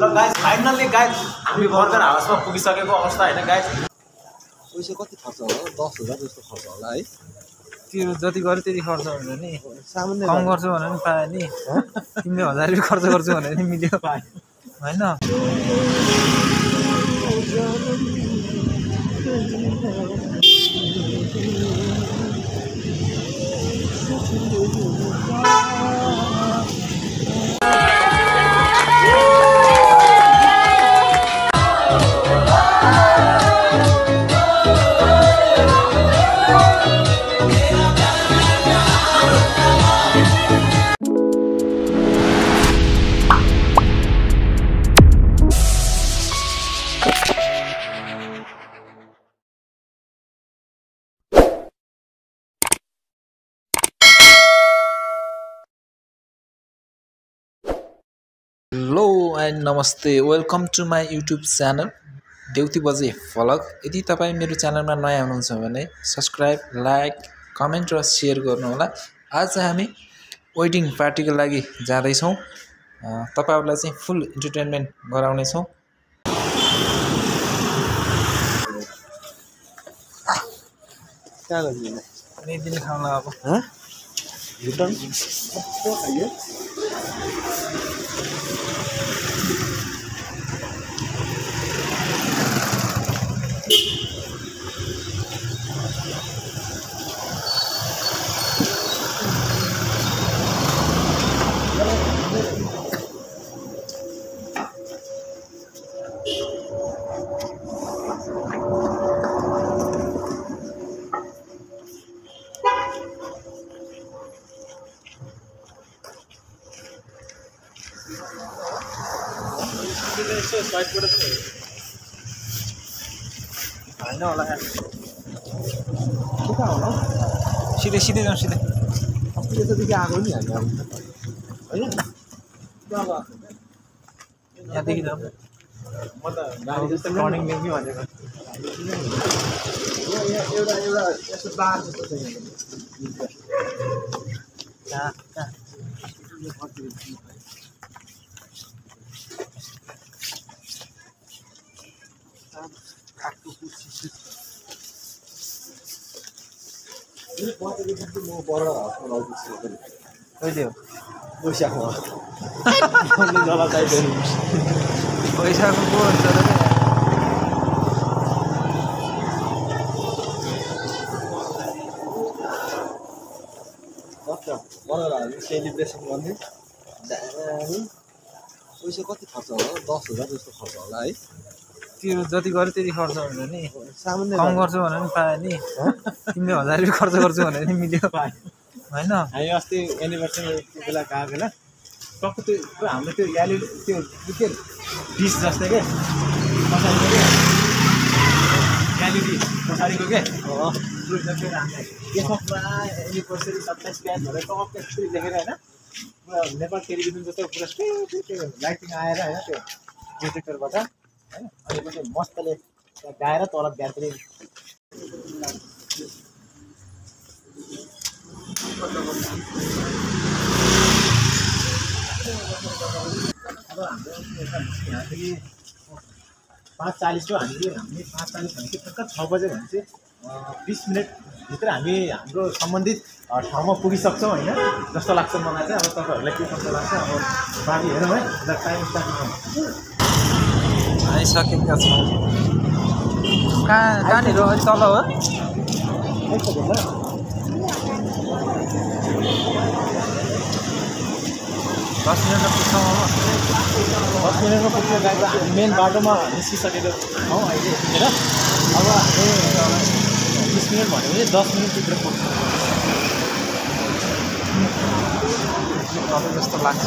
ल guys finally guys हामी burger हाउसमा पुगिसकेको अवस्था हैन गाइस। पैसा कति खर्च होला? 10,000 जस्तो खर्च होला है। त्यो जति गर्यो त्यति खर्च हुन्छ नि। सामान्य कम गर्छु भने नि पाए नि। तिमीले 1000 रुपैयाँ खर्च गर्छु भने नि मिल्यो हैन। हेलो एन्ड नमस्ते, welcome to my YouTube channel Deuti Baje vlog. यदि तपाईँ मेरो च्यानलमा नयाँ हुनुहुन्छ भने सब्सक्राइब, लाइक, कमेन्ट र सेयर गर्नुहोला। आज हामी वेडिङ पार्टीको लागि जाँदैछौँ। तपाईहरुलाई चाहिँ फुल इन्टरटेनमेन्ट गराउनेछौँ। अनि दिन खाउँला अब हैन होला सिधै सिधै जाउँ सिधै। अस्ति यतादेखि आएको नि हामी हैन यहाँदेखि जाउँ। म त गाडी जस्तो टर्निङ लिने भनेको। एउटा यसो बार जस्तो छ कहाँ म बडा हाउसमा लाउँछु कहिले हो? पैसामा जला चाहिदैन। पैसाको को हुन्छ र बडा सेलिब्रेसन गर्ने पैसा कति खर्च होला? 10,000 जस्तो खर्च होला है। त्यो जति गर्यो त्यति खर्च हुन्छ नि। सामान्य कम गर्छु भने नि पाए नि। तिमीले 1000 रुपैयाँ खर्च गर्छु भने नि मिल्यो हैन। हामी अस्ति एनिभर्सरी बेला गएको बेला टक्क त्यो हाम्रो त्यो याली त्यो के डिस जस्तै के पछाडिको के याली पछाडिको के यसमा पुरा एनिभर्सरी 27 प्याज भनेर टक्क त्यसरी लेखेर होइन पुरा नेपाल टेलिभिजन जस्तो पुरा त्यो लाइटिङ आएर होइन त्यो प्रोजेक्टरबाट होइन अनि पछि मस्तले गाएर तल ब्याट्री अब हाम्रो यहाँदेखि 5:40 को हामी 5:40 भनेपछि ठक्क 6 बजे भनेपछि 20 मिनटभित्र हामी हाम्रो सम्बन्धित ठाउँमा पुगिसक्छौँ होइन जस्तो लाग्छ मलाई चाहिँ। अब तपाईँहरूलाई के कस्तो लाग्छ अब बाँकी हेरौँ है। द टाइम स्टार्ट आइसकेका छौँ। कहाँनिर अलिक तल हो? 10 मिनटमा पुग्छौँ अब। 10 मिनटमा पुग्छौँ। गएको मेन बाटोमा निस्किसकेको छौँ अहिले यतिखेर। अब हामी 20 मिनट भन्यो भने 10 मिनटभित्र पुग्छौँ जस्तो लाग्छ।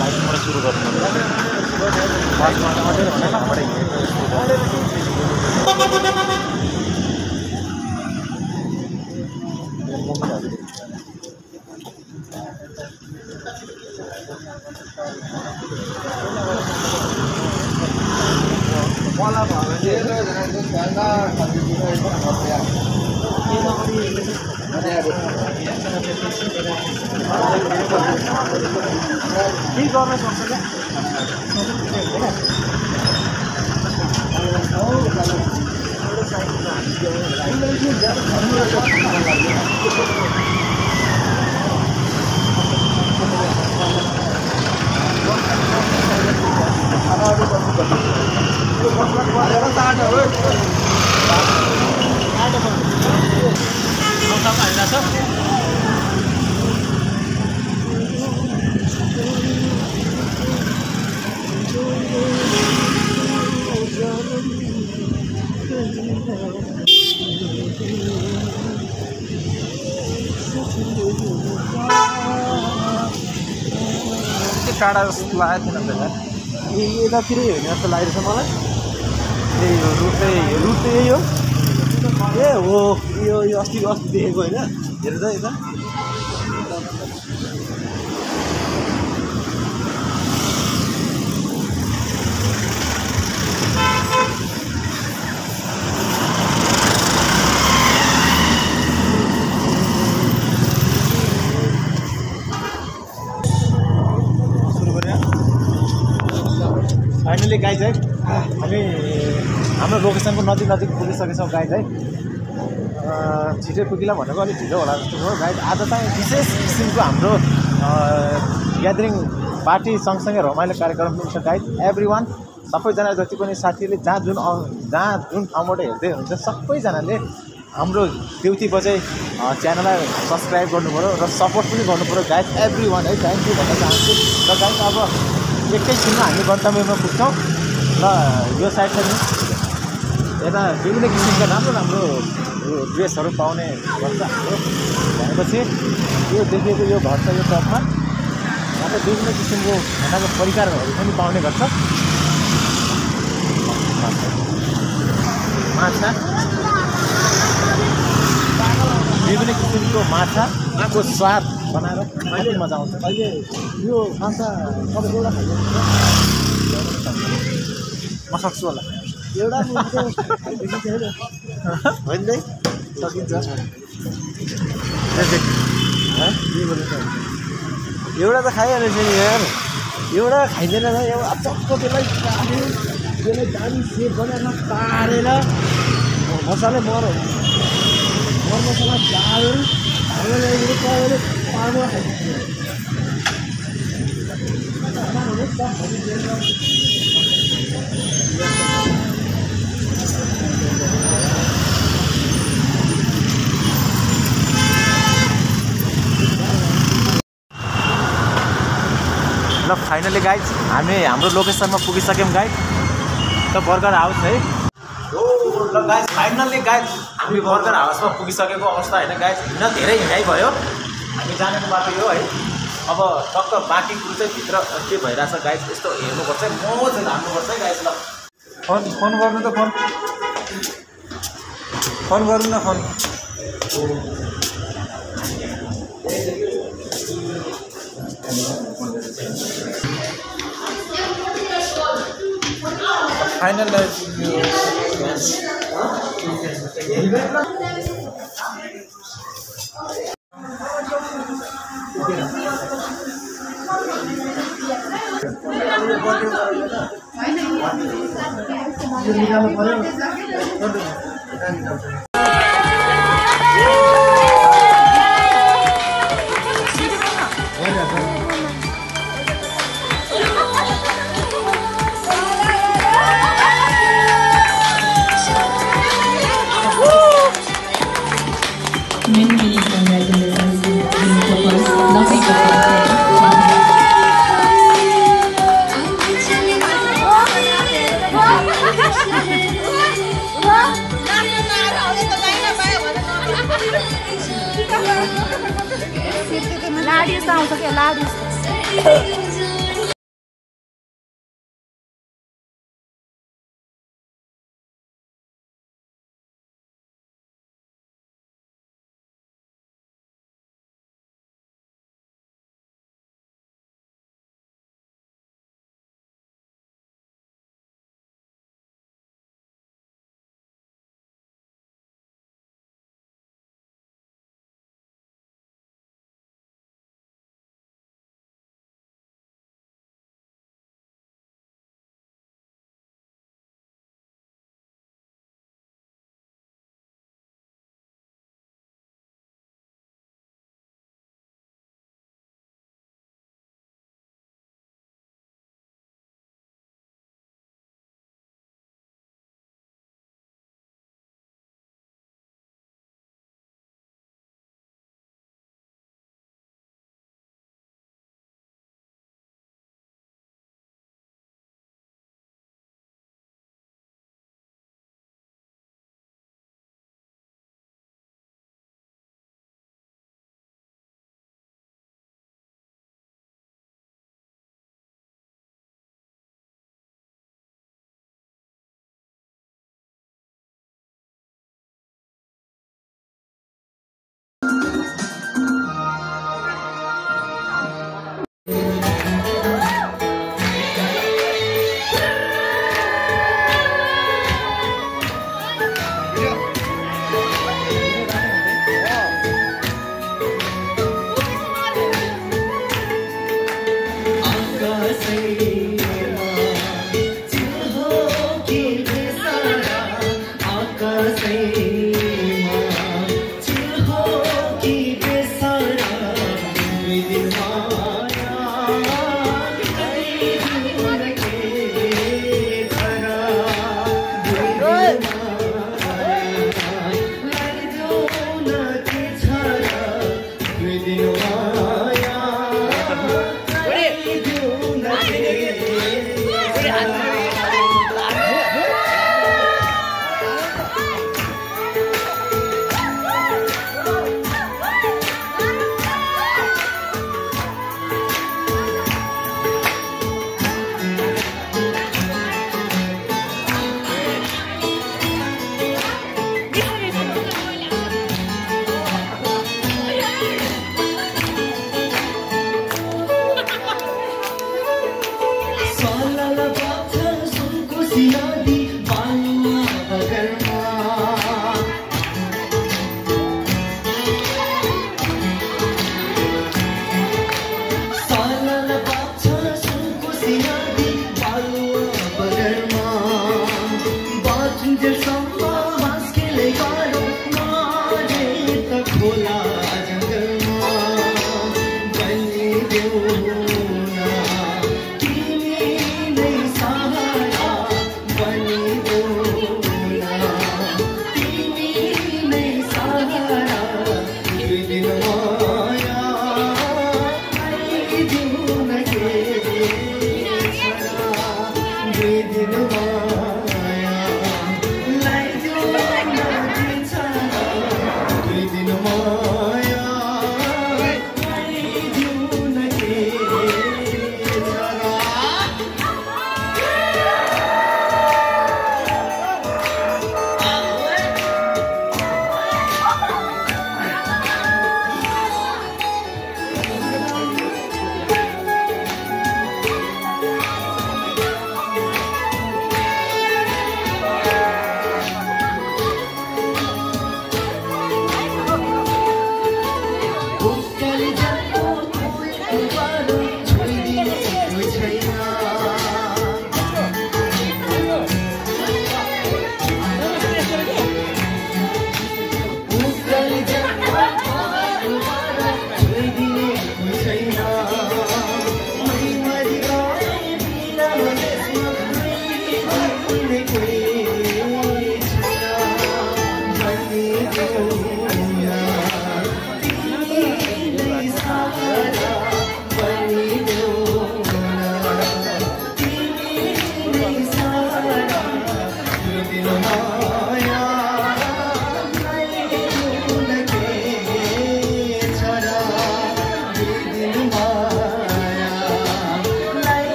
लाइटिङबाट सुरु गर्नु मात्रै भनेर मलाई भयो केही गर्न सक्छ क्या टाढा जस्तो लागेको थिएन त यतातिरै हेर्ने जस्तो लागेको छ मलाई त्यही हो रुट चाहिँ यही हो ए हो यो अस्ति देखेको होइन हेर्दा यता फाइनली गाइज है हामी हाम्रो लोकेसनको नजिक पुगिसकेछौँ गाइज है छिटै पुगिला भनेको अलिक ढिलो होला जस्तो हो गाइज आज चाहिँ विशेष किसिमको हाम्रो ग्यादरिङ पार्टी सँगसँगै रमाइलो कार्यक्रम पनि छ गाइज एभ्री वान सबैजना जति पनि साथीहरूले जहाँ जुन ठाउँबाट हेर्दै हुनुहुन्छ सबैजनाले हाम्रो देउती बजाई च्यानललाई सब्सक्राइब गर्नुपऱ्यो र सपोर्ट पनि गर्नुपऱ्यो गाइज एभ्री वान है थ्याङ्क यू भन्न चाहन्छु र गाइज अब एकैछिनमा हामी गन्तव्यमा पुग्छौँ र यो साइड चाहिँ यता विभिन्न किसिमका राम्रो ड्रेसहरू पाउने गर्छ हाम्रो भनेपछि यो देखिएको यो घर छ यो टपमा यहाँ चाहिँ विभिन्न किसिमको खानाको परिकारहरू पनि पाउने गर्छ माछा विभिन्न किसिमको माछाको स्वाद बनाएर अहिले मजा आउँछ अहिले यो माछा तपाईँ एउटा म सक्छु होला एउटा होइन सकिन्छ एउटा त खाइहालेछ नि यार एउटा खाइँदैन र एउटा चक्क त्यसलाई दामी सेप बनाएर पारेर मसाले मर मसला चालेर पारेर ल फाइनली गाइज हामी हाम्रो लोकेसनमा पुगिसक्यौँ गाइज त बर्गर हाउस है हो ल गाइज फाइनल्ली गाइज हामी बर्गर हाउसमा पुगिसकेको अवस्था होइन गाइज हिँड्न धेरै हिँडाइ भयो हामी जानेको बाटो यो है अब टक्क बाँकी कुरो चाहिँ भित्र के भइरहेछ गाइज यस्तो हेर्नुपर्छ मजाले हाल्नुपर्छ है गाइज ल फोन गर्नु त फोन गर्नु न phone final Many congratulations to the couples. Nothing but लाडियो आउँछ क्या लाडियो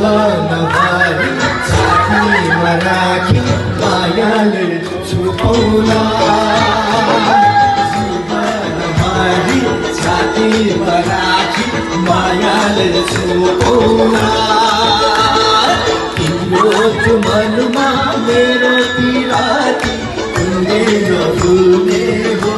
जीवन मायाले छोपोला तिम्रो जुमनमा मेरो पिराती कुनै नभुल्ने हो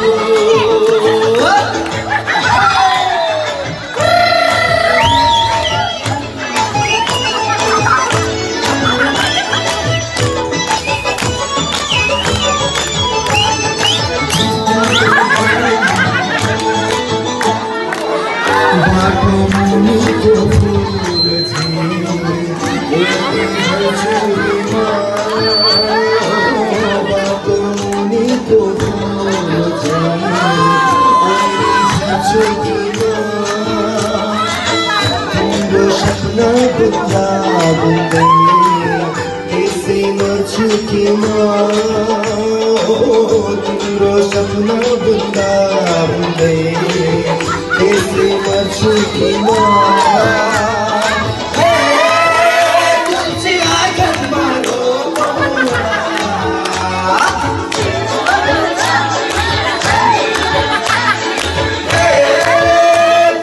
तिम्रो सपना बुन्दा बुन्दै त्यसैमा छुकिमा तुलसी आँगनमा रोपौँला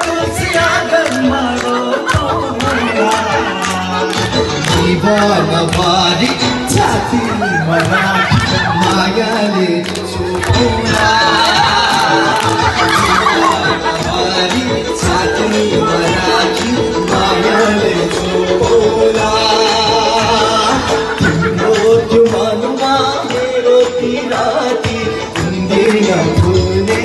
तुलसी आँगनमा रोपौँला जीवनभरि छातीमा राखी मायाले छोपोला जीवनभरि छातीमा राखी मायाले छोपोला तिम्रो त्यो मनमा मेरो पिराती कुन्दिन भुल्ने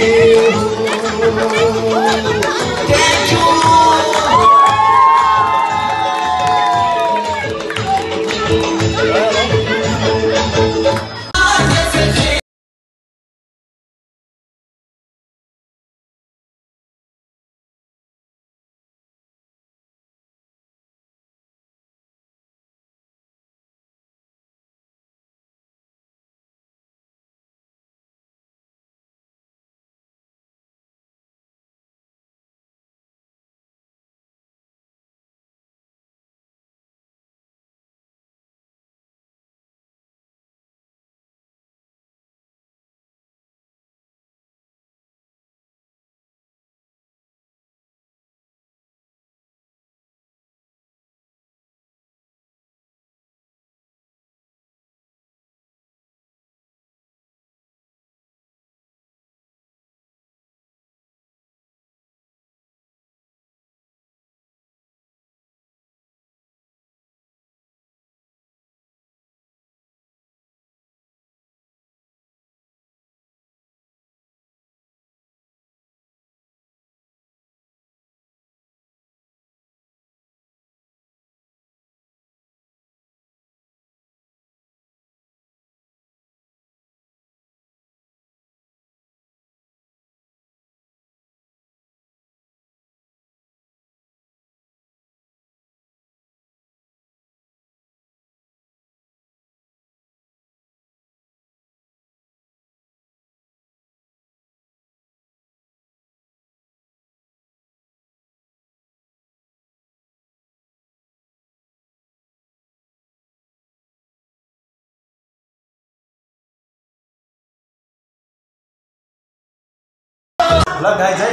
ल गाइज है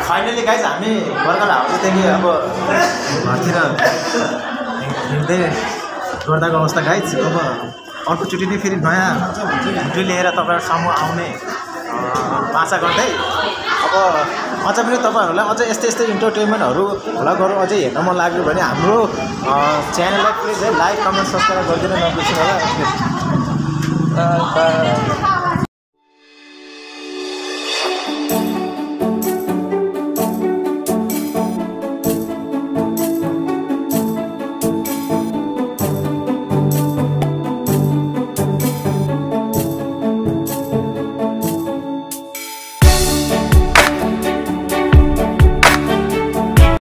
फाइनली गाइज हामी बर्गर हाउसदेखि अब घरतिर हिँड्दै गर्दाको अवस्था गाइज अब अर्कोचोटि नै फेरि नयाँ भिडियो लिएर तपाईँहरूसम्म आउने आशा गर्दै अब अझ पनि तपाईँहरूलाई अझ यस्तै यस्तै इन्टरटेनमेन्टहरू भ्लगहरू अझै हेर्न मन लाग्यो भने हाम्रो च्यानललाई प्लिज है लाइक कमेन्ट सब्सक्राइब गरिदिनु नबिर्सिनु होला।